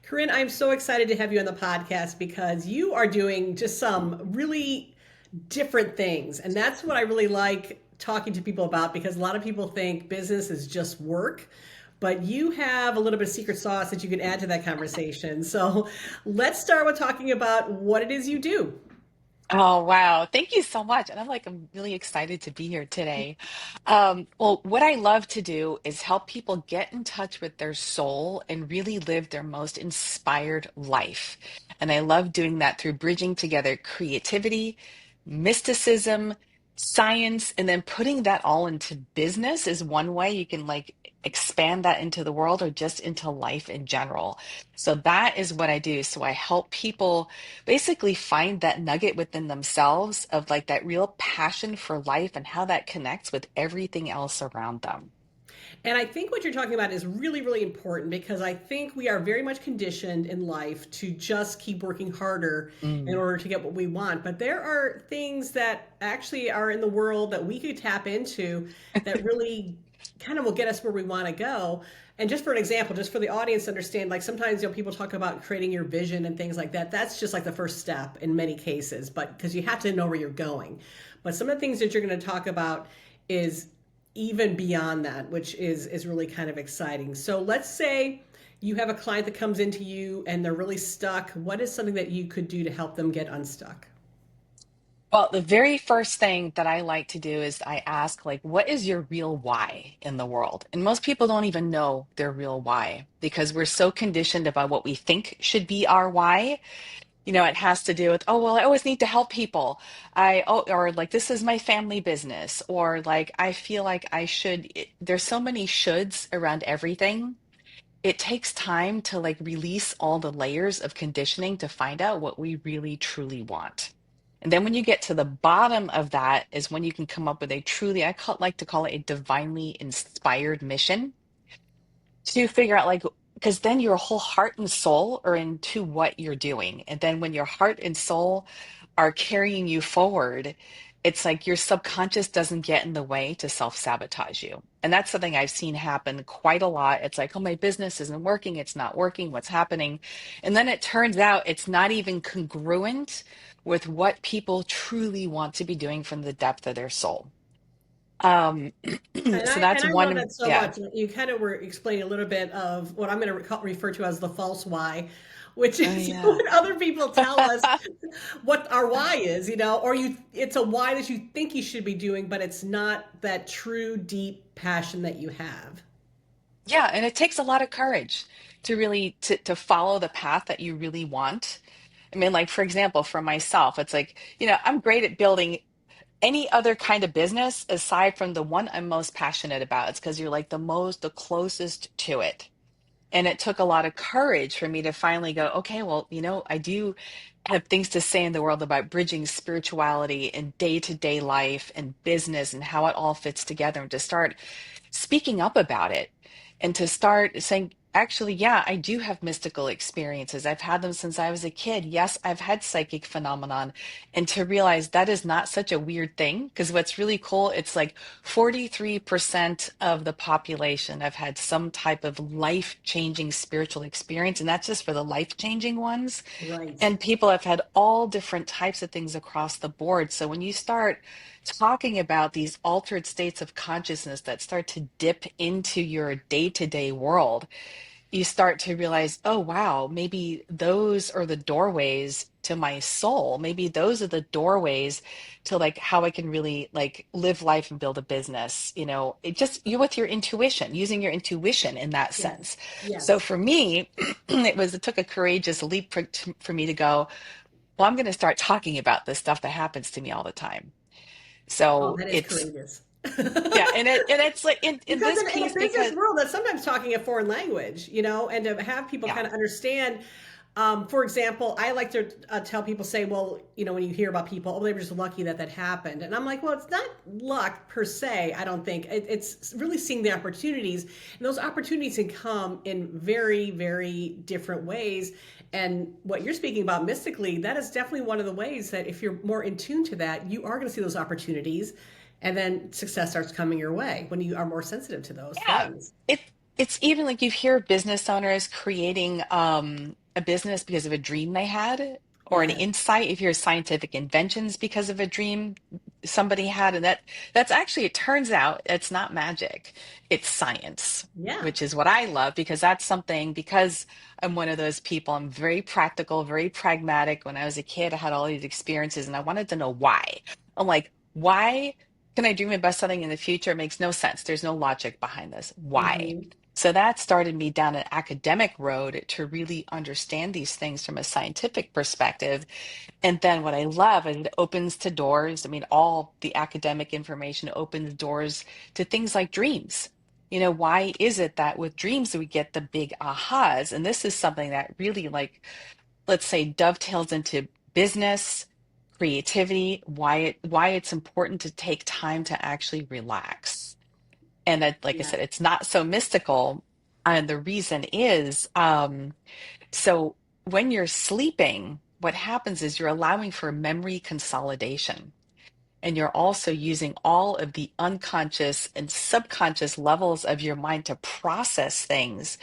Corinne, I'm so excited to have you on the podcast because you are doing just some really different things. And that's what I really like talking to people about because a lot of people think business is just work, but you have a little bit of secret sauce that you can add to that conversation. So let's start with talking about what it is you do. Oh, wow. Thank you so much. And I'm really excited to be here today. Well, what I love to do is help people get in touch with their soul and really live their most inspired life. And I love doing that through bridging together creativity, mysticism, science, and then putting that all into business is one way you can expand that into the world or just into life in general. So that is what I do. So I help people basically find that nugget within themselves of like that real passion for life and how that connects with everything else around them. And I think what you're talking about is really, really important because I think we are very much conditioned in life to just keep working harder in Mm. order to get what we want. But there are things that actually are in the world that we could tap into that really kind of will get us where we want to go. And just for an example, just for the audience to understand, like sometimes people talk about creating your vision and things like that. That's just like the first step in many cases, but because you have to know where you're going. But some of the things that you're going to talk about is even beyond that, which is really kind of exciting. So let's say you have a client that comes into you and they're really stuck. What is something that you could do to help them get unstuck? Well, the very first thing that I like to do is I ask, like, what is your real why in the world? And most people don't even know their real why because we're so conditioned about what we think should be our why. It has to do with, oh, well, I always need to help people. Or like, this is my family business, or like, I feel like I should. There's so many shoulds around everything. It takes time to like release all the layers of conditioning to find out what we really truly want. And then when you get to the bottom of that is when you can come up with a truly, like to call it a divinely inspired mission to figure out like because then your whole heart and soul are into what you're doing. And then when your heart and soul are carrying you forward, it's like your subconscious doesn't get in the way to self-sabotage you. And that's something I've seen happen quite a lot. It's like, oh, my business isn't working, it's not working, what's happening? And then it turns out it's not even congruent with what people truly want to be doing from the depth of their soul. Um, And so I that's and I one love of, that so yeah. much. You kind of were explaining a little bit of what I'm going to refer to as the false why, which Oh is yeah. when other people tell us what our why is, or it's a why that you think you should be doing, but it's not that true deep passion that you have. Yeah, and it takes a lot of courage to really to follow the path that you really want. I mean, like for example, for myself, it's like, I'm great at building any other kind of business aside from the one I'm most passionate about. It's because you're like the closest to it. And it took a lot of courage for me to finally go, okay, well, I do have things to say in the world about bridging spirituality and day-to-day life and business and how it all fits together and to start speaking up about it and to start saying, actually, yeah, I do have mystical experiences. I've had them since I was a kid. Yes, I've had psychic phenomenon. And to realize that is not such a weird thing, because what's really cool, it's like 43% of the population have had some type of life-changing spiritual experience, and that's just for the life-changing ones. Right. And people have had all different types of things across the board. So when you start talking about these altered states of consciousness that start to dip into your day-to-day world, you start to realize, oh, wow, maybe those are the doorways to my soul. Maybe those are the doorways to like how I can really like live life and build a business. It just you're with your intuition, using your intuition in that Yes. sense. So Yes. for me, it took a courageous leap for me to go, well, I'm going to start talking about this stuff that happens to me all the time. Oh, So that is it's courageous. yeah, and it's like in Because this in a piece business because world, that's sometimes talking a foreign language, and to have people yeah. kind of understand. For example, I like to tell people, say, well, when you hear about people, oh, they were just lucky that that happened. And I'm like, well, it's not luck per se. I don't think it's really seeing the opportunities. And those opportunities can come in very, very different ways. And what you're speaking about mystically, that is definitely one of the ways that if you're more in tune to that, you are going to see those opportunities and then success starts coming your way when you are more sensitive to those Yeah, things. it It's even like you hear business owners creating a business because of a dream they had, or an Yes. insight. You hear scientific inventions because of a dream somebody had, and that's actually, it turns out it's not magic, it's science, Yeah. which is what I love, because that's something, because I'm one of those people, I'm very practical, very pragmatic. When I was a kid, I had all these experiences and I wanted to know why. I'm like, why can I dream about something in the future? It makes no sense. There's no logic behind this. Why? Hmm. So that started me down an academic road to really understand these things from a scientific perspective. And then what I love is it opens to doors. I mean, all the academic information opens doors to things like dreams. Why is it that with dreams we get the big ahas? And this is something that really, like, let's say, dovetails into business, creativity, why it's important to take time to actually relax. And that, like I Yes. said, it's not so mystical. And the reason is, so when you're sleeping, what happens is you're allowing for memory consolidation. And you're also using all of the unconscious and subconscious levels of your mind to process things.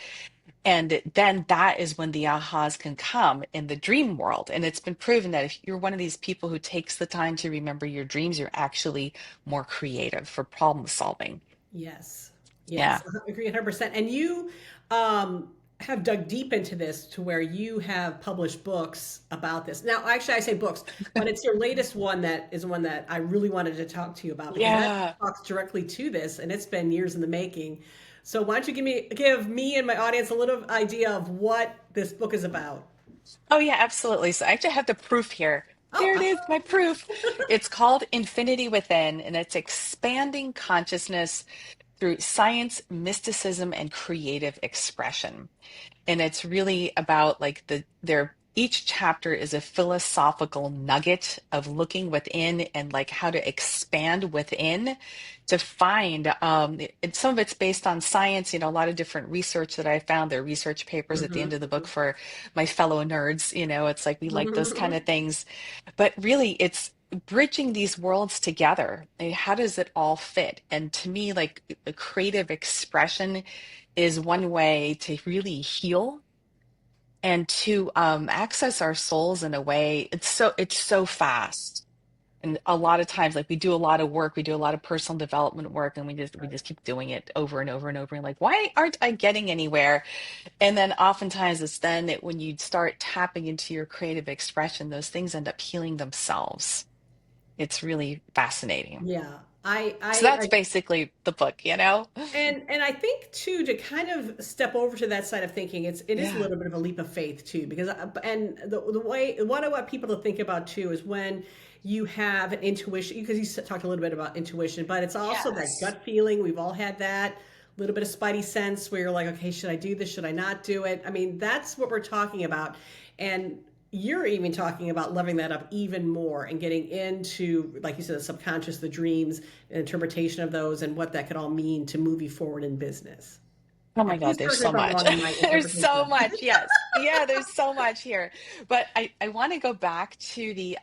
And then that is when the ahas can come in the dream world. And it's been proven that if you're one of these people who takes the time to remember your dreams, you're actually more creative for problem solving. Yes. Yeah. Yes. I agree 100%. And you um, have dug deep into this to where you have published books about this. Now, actually, I say books, but it's your latest one that is one that I really wanted to talk to you about because that Yeah. talks directly to this, and it's been years in the making. So why don't you give me and my audience a little idea of what this book is about? Oh, yeah, absolutely. So I actually have the proof here. Oh, There it is, my proof. It's called Infinity Within, and it's expanding consciousness through science, mysticism, and creative expression. And it's really about, like, each chapter is a philosophical nugget of looking within and like how to expand within to find some of it's based on science, a lot of different research that I found. There are research papers at the end of the book for my fellow nerds. It's like we like those kind mhm. of things, but really it's bridging these worlds together. And how does it all fit? And to me, like, the creative expression is one way to really heal and to access our souls in a way. It's so fast. And a lot of times, like, we do a lot of work, we do a lot of personal development work, and we just keep doing it over and over and over, and like, why aren't I getting anywhere? And then oftentimes it's then when you start tapping into your creative expression, those things end up healing themselves. It's really fascinating. Yeah. So that's basically the book. And I think too, to kind of step over to that side of thinking, it is a Yeah. little bit of a leap of faith too, because and the way what I want people to think about too is when you have an intuition, because you talked a little bit about intuition, but it's also that Yes. gut feeling. We've all had that little bit of spidey sense where you're like, okay, should I do this? Should I not do it? I mean, that's what we're talking about, and you're even talking about loving that up even more and getting into, like you said, the subconscious, the dreams, and interpretation of those, and what that could all mean to move you forward in business. Oh And my God, please there's correct me so if I'm much. wrong in my There's interpretation so of it. much. Yes. Yeah, there's so much here. But I want to go back to the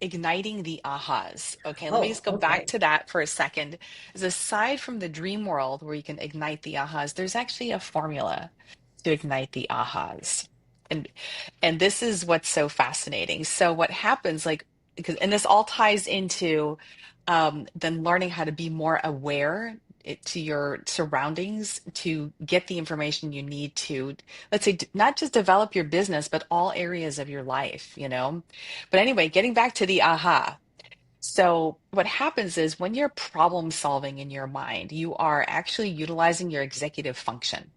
igniting the ahas. Okay, let me Oh, just go back okay. to that for a second. As aside from the dream world where you can ignite the ahas, there's actually a formula to ignite the ahas. And this is what's so fascinating. So what happens, like, because, and this all ties into then learning how to be more aware to your surroundings to get the information you need to, let's say, not just develop your business, but all areas of your life. But anyway, getting back to the aha. So what happens is when you're problem solving in your mind, you are actually utilizing your executive function.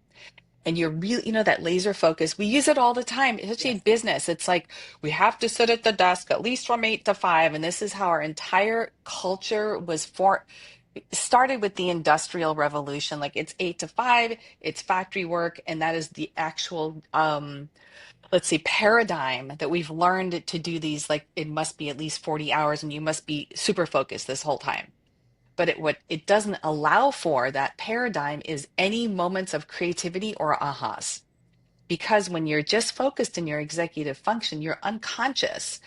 And you're really, that laser focus, we use it all the time, especially in Yes. business. It's like we have to sit at the desk at least from 8 to 5. And this is how our entire culture was started with the Industrial Revolution. Like, it's 8 to 5, it's factory work. And that is the actual, let's say, paradigm that we've learned to do these. Like, it must be at least 40 hours and you must be super focused this whole time. But what it doesn't allow for, that paradigm, is any moments of creativity or ahas. Because when you're just focused in your executive function, you're unconscious.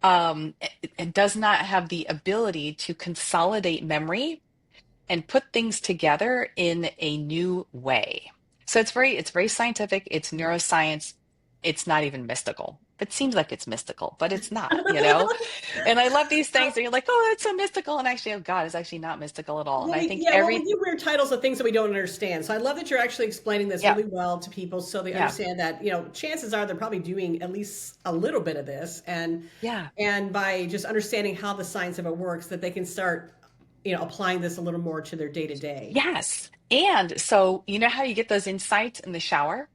It does not have the ability to consolidate memory and put things together in a new way. So it's very scientific, it's neuroscience, it's not even mystical. It seems like it's mystical, but it's not, you know? And I love these things, and you're like, oh, that's so mystical. And actually, oh God, it's actually not mystical at all. And Well, I think we every, give weird titles of things that we don't understand. So I love that you're actually explaining this yeah, really well to people so they yeah, understand that, chances are they're probably doing at least a little bit of this. yeah, And by just understanding how the science of it works, that they can start, applying this a little more to their day to day. yes. And so, you know how you get those insights in the shower?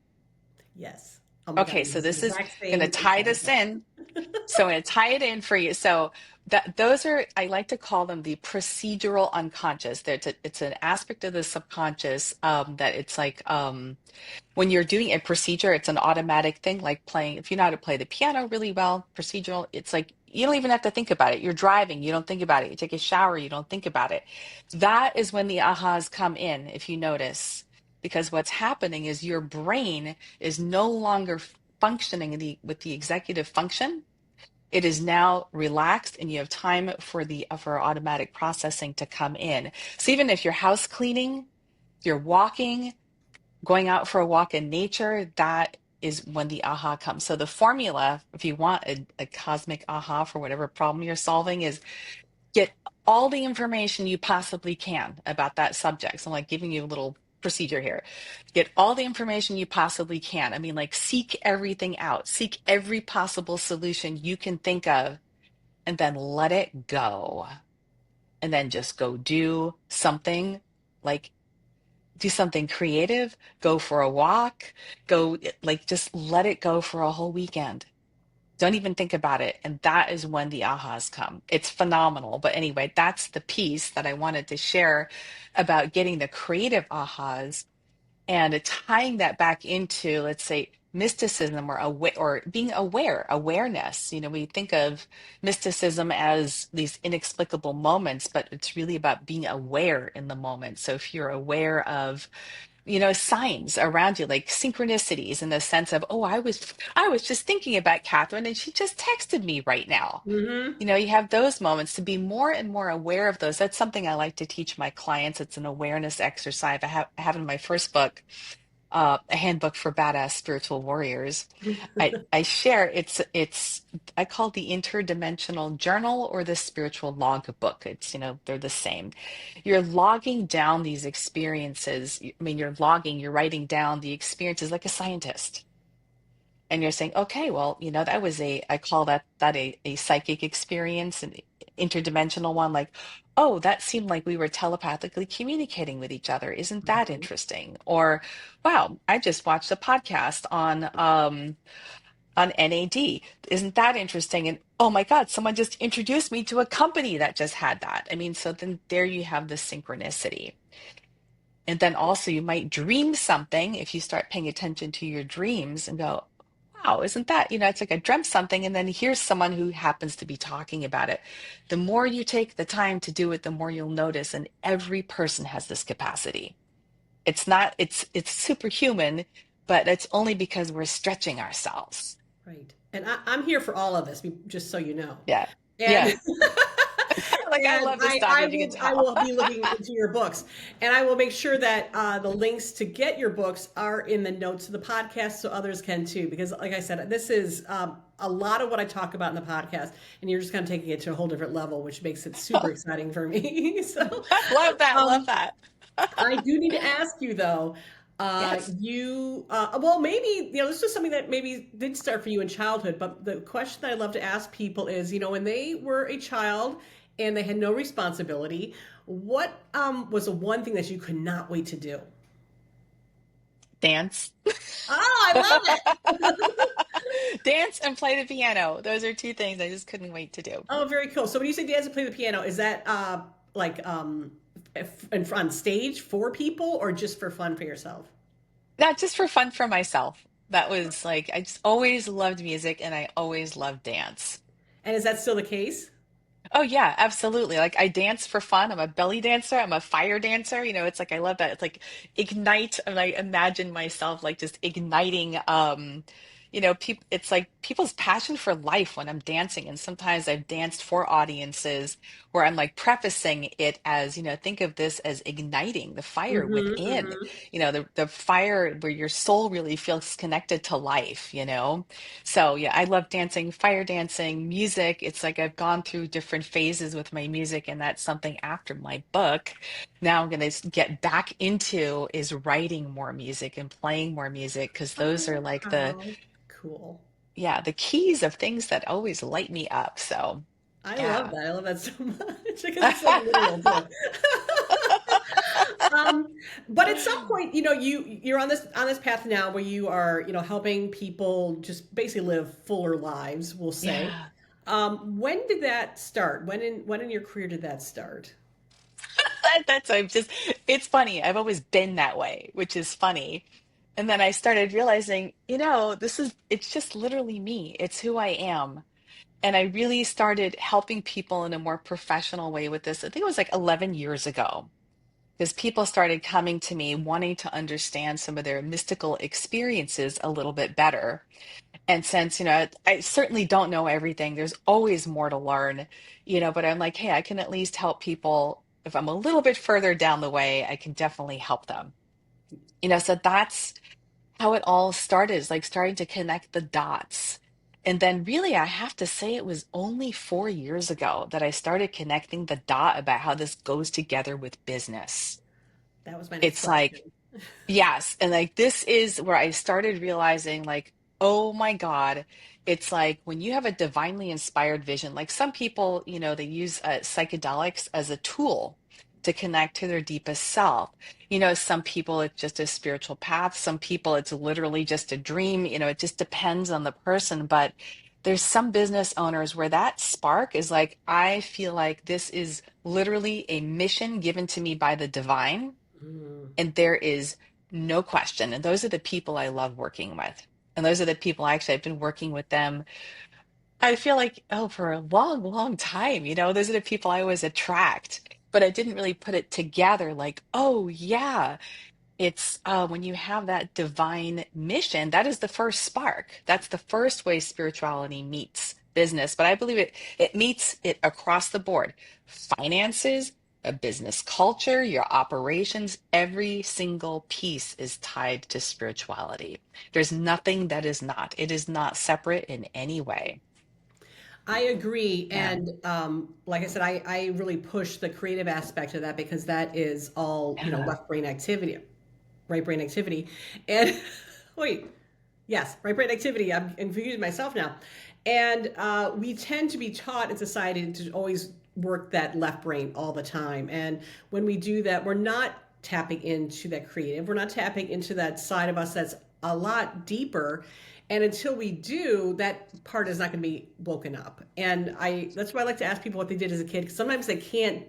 Yes. Oh my God, Okay, this so is the this is exact going to same tie this example. in. So I'm going to tie it in for you. So that those are, I like to call them the procedural unconscious. It's an aspect of the subconscious that it's like when you're doing a procedure, it's an automatic thing, like playing, if you know how to play the piano really well, procedural, it's like you don't even have to think about it. You're driving, you don't think about it. You take a shower, you don't think about it. That is when the ahas come in, if you notice, because what's happening is your brain is no longer functioning with the executive function. It is now relaxed and you have time for the for automatic processing to come in. So even if you're house cleaning, you're walking, going out for a walk in nature, that is when the aha comes. So the formula, if you want a cosmic aha for whatever problem you're solving, is get all the information you possibly can about that subject. So I'm like giving you a little procedure here. Get all the information you possibly can. I mean, like seek everything out, seek every possible solution you can think of, and then let it go. And then just go like do something creative, go for a walk, go like just let it go for a whole weekend. Don't even think about it. And that is when the ahas come. It's phenomenal. But anyway, that's the piece that I wanted to share about getting the creative ahas and tying that back into, let's say, mysticism or being awareness. You know, we think of mysticism as these inexplicable moments, but it's really about being aware in the moment. So if you're aware of signs around you, like synchronicities, in the sense of, oh, I was just thinking about Catherine and she just texted me right now. Hmm. You have those moments to be more and more aware of those. That's something I like to teach my clients. It's an awareness exercise. I have in my first book, a handbook for badass spiritual warriors. I share I call it the interdimensional journal or the spiritual log book. They're the same. You're logging down these experiences. I mean, you're writing down the experiences like a scientist. And you're saying, okay, well, I call that a psychic experience, an interdimensional one. Like, oh, that seemed like we were telepathically communicating with each other. Isn't that interesting? Or, wow, I just watched a podcast on NAD. Isn't that interesting? And oh my God, someone just introduced me to a company that just had that. I mean, so then there you have the synchronicity. And then also you might dream something if you start paying attention to your dreams and go, wow, isn't that, it's like I dreamt something and then here's someone who happens to be talking about it. The more you take the time to do it, the more you'll notice. And every person has this capacity. It's not, it's superhuman, but it's only because we're stretching ourselves. Right. And I'm here for all of this, just so you know. Yeah. And Yeah. Like I and love this stuff, if you can I tell. will be looking into your books, and I will make sure that the links to get your books are in the notes of the podcast, so others can too. Because, like I said, this is a lot of what I talk about in the podcast, and you're just kind of taking it to a whole different level, which makes it super exciting for me. So, Love that. Love um, that. I do need to ask you though. Yes. Well, maybe this is something that maybe did start for you in childhood, but the question that I love to ask people is, when they were a child and they had no responsibility, what was the one thing that you could not wait to do? Dance. Oh, I love it. Dance and play the piano. Those are two things I just couldn't wait to do. Oh, very cool. So when you say dance and play the piano, is that like on stage for people or just for fun for yourself? Not just for fun for myself. That was like, I just always loved music and I always loved dance. And is that still the case? Oh yeah, absolutely. Like I dance for fun. I'm a belly dancer. I'm a fire dancer. It's like I love that. It's like ignite, and I imagine myself like just igniting. people, it's like people's passion for life when I'm dancing. And sometimes I've danced for audiences where I'm like prefacing it as, think of this as igniting the fire Mm-hmm, within, mm-hmm. the fire where your soul really feels connected to life. So yeah, I love dancing, fire dancing, music. It's like I've gone through different phases with my music, and that's something after my book. Now I'm going to get back into is writing more music and playing more music because those are Oh, like how cool. yeah, the keys of things that always light me up. So I love yeah. that. I love that so much because it's like literal too. Um, but at some point, you're on this path now where you are, helping people just basically live fuller lives, we'll say. Yeah. When did that start? When in your career did that start? That's I'm just it's funny. I've always been that way, which is funny. And then I started realizing, it's just literally me. It's who I am. And I really started helping people in a more professional way with this. I think it was like 11 years ago, because people started coming to me wanting to understand some of their mystical experiences a little bit better. And since, I certainly don't know everything, there's always more to learn, but I'm like, hey, I can at least help people. If I'm a little bit further down the way, I can definitely help them. So that's how it all started, is like starting to connect the dots. And then really, I have to say it was only 4 years ago that I started connecting the dot about how this goes together with business. That was my next It's question. like, yes. And like this is where I started realizing, like, oh my God, it's like when you have a divinely inspired vision, like some people, they use psychedelics as a tool to connect to their deepest self. Some people it's just a spiritual path. Some people it's literally just a dream. It just depends on the person. But there's some business owners where that spark is like, I feel like this is literally a mission given to me by the divine, Mm. and there is no question. And those are the people I love working with. And those are the people actually I've been working with them. I feel like, oh, for a long, long time, those are the people I always attract. But I didn't really put it together like, oh, yeah, it's when you have that divine mission, that is the first spark. That's the first way spirituality meets business. But I believe it meets it across the board. Finances, a business culture, your operations, every single piece is tied to spirituality. There's nothing that is not. It is not separate in any way. I agree. Yeah. And like I said, I really push the creative aspect of that because that is all, Yeah. left brain activity, right brain activity. And wait, yes, right brain activity. I'm confusing myself now. And we tend to be taught in society to always work that left brain all the time. And when we do that, we're not tapping into that creative. We're not tapping into that side of us that's a lot deeper. And until we do, that part is not going to be woken up. And that's why I like to ask people what they did as a kid, because sometimes they can't.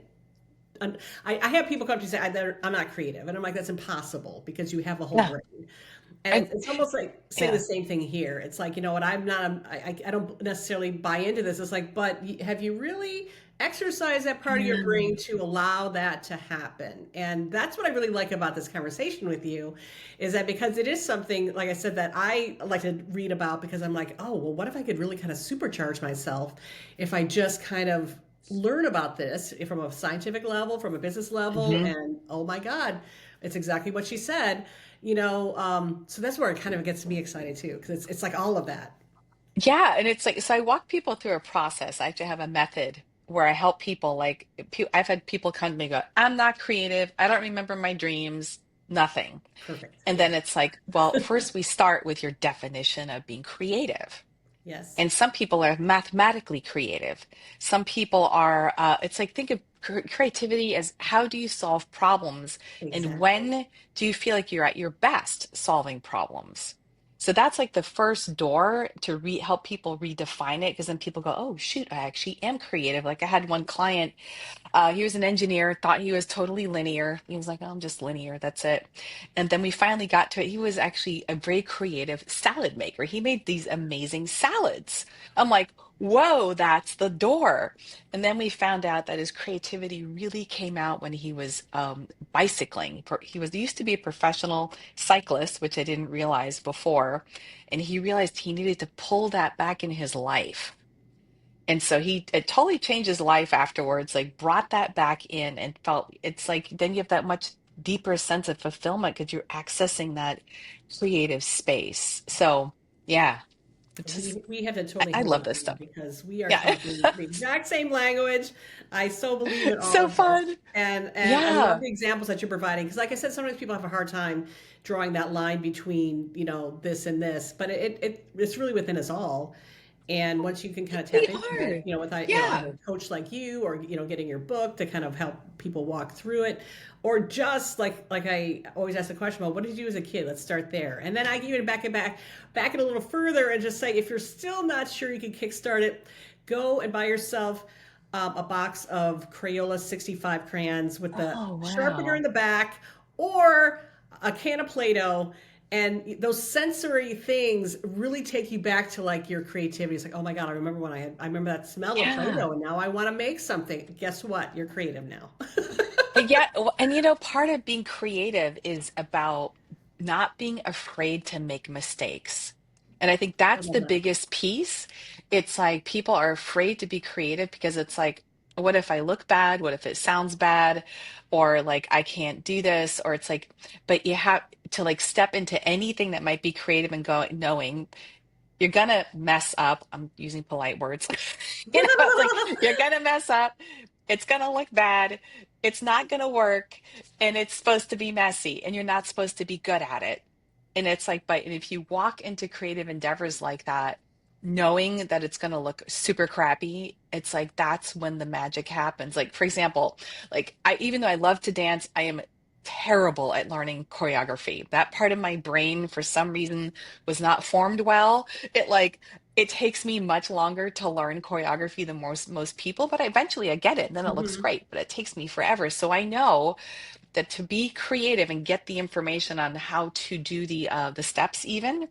I have people come to me and say, I'm not creative. And I'm like, that's impossible because you have a whole Yeah. brain. And I, it's almost like saying the yeah. same thing here. It's like, you know what, I'm not, I don't necessarily buy into this. It's like, but have you really exercised that part of your brain to allow that to happen? And that's what I really like about this conversation with you is that because it is something, like I said, that I like to read about because I'm like, oh, well, what if I could really kind of supercharge myself if I just kind of learn about this from a scientific level, from a business level, Mhm. and oh my God, it's exactly what she said. So that's where it kind of gets me excited too, because it's like all of that. Yeah, and it's like, so I walk people through a process. I actually have a method where I help people. Like, I've had people come to me and go, I'm not creative. I don't remember my dreams, nothing. Perfect. And Yeah. then it's like, well, first we start with your definition of being creative. Yes. And some people are mathematically creative. Some people are, it's like, think of creativity as how do you solve problems? And Exactly. when do you feel like you're at your best solving problems? So that's like the first door to help people redefine it. Because then people go, oh, shoot, I actually am creative. Like I had one client, he was an engineer, thought he was totally linear. He was like, oh, I'm just linear. That's it. And then we finally got to it. He was actually a very creative salad maker. He made these amazing salads. I'm like, whoa, that's the door. And then we found out that his creativity really came out when he was bicycling. He used to be a professional cyclist, which I didn't realize before, and he realized he needed to pull that back in his life. And so it totally changed his life afterwards, like brought that back in and felt it's like then you have that much deeper sense of fulfillment because you're accessing that creative space. So yeah, it's just We have to totally I hang love out this more stuff. because we are Yeah. talking the exact same language. I so believe in all So of this. fun. And I love Yeah. the examples that you're providing because like I said, sometimes people have a hard time drawing that line between, this and this, but it's really within us all. And once you can kind of We tap into it, are. with either Yeah. a coach like you or getting your book to kind of help people walk through it, or just like I always ask the question about what did you do as a kid? Let's start there, and then I can even back it a little further and just say if you're still not sure you can kickstart it, go and buy yourself a box of Crayola 65 crayons with the Oh, sharpener in wow. the back, or a can of Play-Doh, and those sensory things really take you back to like your creativity. It's like, oh my God, I remember that smell of Yeah. Play-Doh and now I want to make something. Guess what? You're creative now. Yeah, and part of being creative is about not being afraid to make mistakes. And I think I that's love the that. biggest piece. It's like people are afraid to be creative because it's like, what if I look bad? What if it sounds bad? Or like, I can't do this. Or it's like, but you have to like step into anything that might be creative and go knowing you're gonna mess up. I'm using polite words. It's like you're gonna mess up. It's gonna look bad. It's not gonna work, and it's supposed to be messy, and you're not supposed to be good at it. And it's like, but if you walk into creative endeavors like that, knowing that it's gonna look super crappy, it's like that's when the magic happens. Like, for example, like even though I love to dance, I am terrible at learning choreography. That part of my brain, for some reason, was not formed well. It takes me much longer to learn choreography than most people, but eventually I get it and then it looks Mhm. great, but it takes me forever. So I know that to be creative and get the information on how to do the steps even,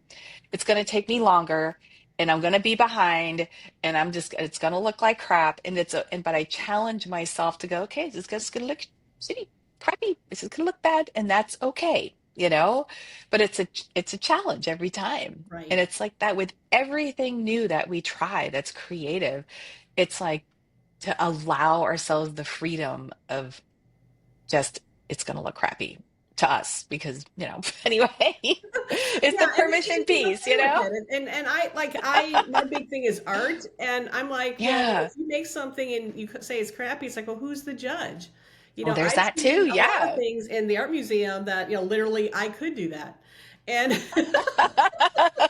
it's going to take me longer and I'm going to be behind and it's going to look like crap and but I challenge myself to go, okay, this is just going to look shitty, crappy. This is going to look bad and that's okay, but it's a challenge every time. And Right. it's like that with everything new that we try that's creative. It's like to allow ourselves the freedom of just it's going to look crappy to us because anyway, it's Yeah, the and permission be piece, okay with it. And I my big thing is art, and I'm like, well, Yeah. if you make something and you say it's crappy, it's like, well, who's the judge? Oh, there's I've that too. seen a lot of Yeah. things in the art museum that, literally I could do that. And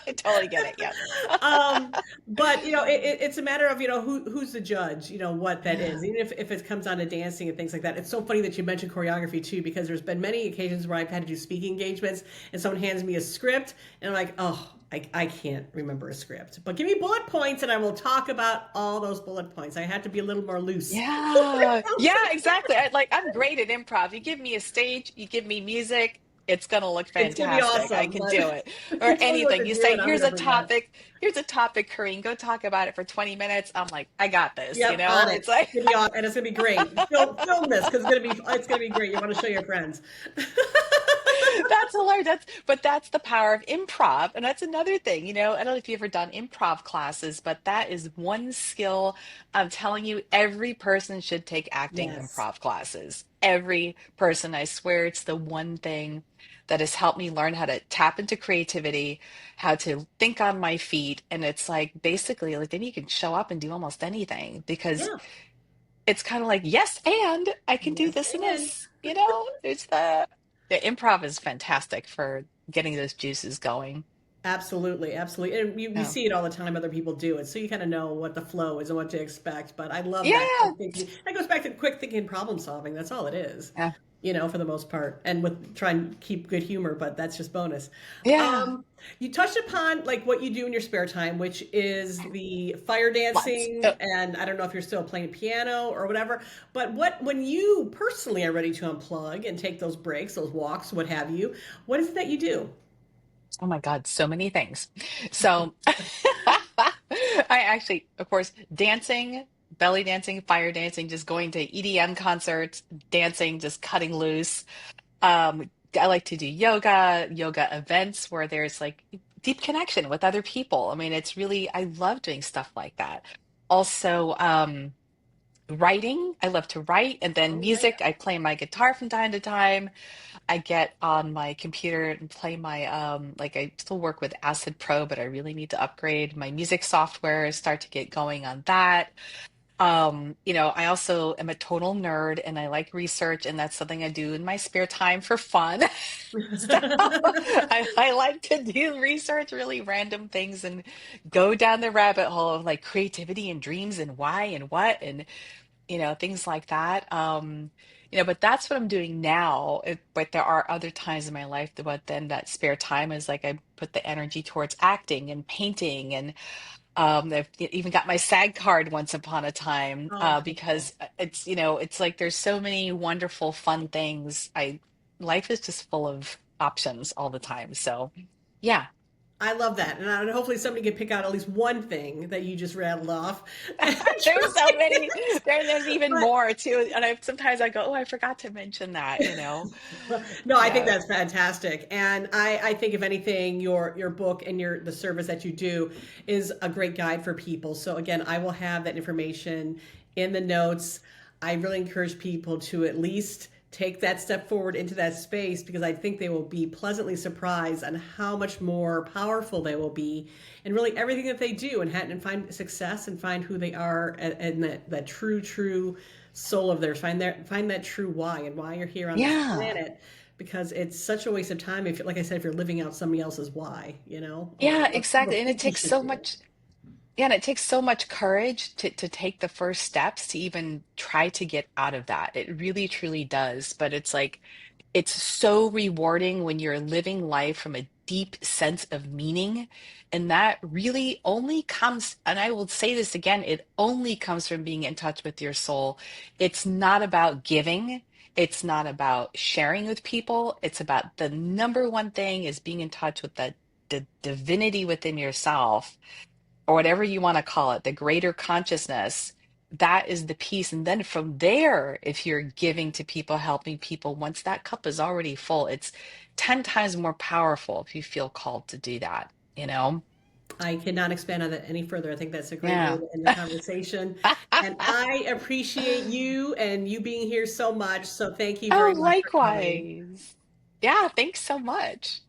I totally get it. Yes. um, but it's a matter of who's the judge, what that is. Yeah. Even if it comes down to dancing and things like that. It's so funny that you mentioned choreography too, because there's been many occasions where I've had to do speaking engagements, and someone hands me a script, and I'm like, oh, I can't remember a script, but give me bullet points, and I will talk about all those bullet points. I had to be a little more loose when it Yeah. comes Yeah, to exactly. I'm great at improv. You give me a stage, you give me music, it's gonna look it's gonna be fantastic. I awesome, can but do it. Or tell me what anything. to You do, say, and I'm gonna bring that. here's a topic, Corinne, go talk about it for 20 minutes. I'm like, I got this, Yep, on it. It's like It's gonna be on, and it's gonna be great. Film this because it's gonna be great. You want to show your friends. that's hilarious. That's the power of improv. And that's another thing, I don't know if you've ever done improv classes, but that is one skill I'm telling you, every person should take acting Yes. improv classes. Every person, I swear it's the one thing that has helped me learn how to tap into creativity, how to think on my feet. And it's like basically like then you can show up and do almost anything because Yeah. it's kind of like, yes, and I can do Yes, this and and this, There's the improv is fantastic for getting those juices going. absolutely, absolutely. And we Yeah. see it all the time. Other people do it, so you kind of know what the flow is and what to expect. But I love that Yeah. quick thinking. That goes back to quick thinking, problem solving. That's all it is, Yeah. for the most part. And with trying to keep good humor, but that's just bonus. Yeah. Um, you touched upon like what you do in your spare time, which is the fire Lots. dancing, and I don't know if you're still playing piano or whatever. But when you personally are ready to unplug and take those breaks, those walks, what have you, what is it that you do? Oh my God, so many things. So I actually, of course, dancing, belly dancing, fire dancing, just going to EDM concerts, dancing, just cutting loose. I like to do yoga events where there's like deep connection with other people. I mean, it's really, I love doing stuff like that. Also, writing, I love to write, and then Oh, yeah. music, I play my guitar from time to time. I get on my computer and play my like I still work with Acid Pro, but I really need to upgrade my music software, start to get going on that. I also am a total nerd and I like research, and that's something I do in my spare time for fun. So I like to do research, really random things, and go down the rabbit hole of like creativity and dreams and why and what and things like that. But that's what I'm doing now. But there are other times in my life that, but then that spare time is like I put the energy towards acting and painting, and I've even got my SAG card once upon a time Oh, cool. because it's like there's so many wonderful, fun things. Life is just full of options all the time. So, yeah. I love that. And hopefully somebody can pick out at least one thing that you just rattled off and There's so try. many. There's even But more too. And sometimes I go, oh, I forgot to mention that. no, I think Yeah. that's fantastic. And I think if anything, your book and the service that you do is a great guide for people. So again, I will have that information in the notes. I really encourage people to at least take that step forward into that space because I think they will be pleasantly surprised on how much more powerful they will be and really everything that they do and find success and find who they are and that true soul of theirs. Find that true why and why you're here on this Yeah. planet because it's such a waste of time if, like I said, if you're living out somebody else's why, or Yeah, what exactly. And it people takes should so do. much, yeah, and it takes so much courage to take the first steps to even try to get out of that. It really, truly does. But it's like, it's so rewarding when you're living life from a deep sense of meaning. And that really only comes, and I will say this again, it only comes from being in touch with your soul. It's not about giving. It's not about sharing with people. It's about the number one thing is being in touch with the divinity within yourself, or whatever you want to call it, the greater consciousness. That is the piece. And then from there, if you're giving to people, helping people, once that cup is already full, it's 10 times more powerful if you feel called to do that? I cannot expand on that any further. I think that's a great way Yeah. to end the conversation. And I appreciate you and you being here so much. So thank you very Oh, much for coming. likewise. Yeah, thanks so much.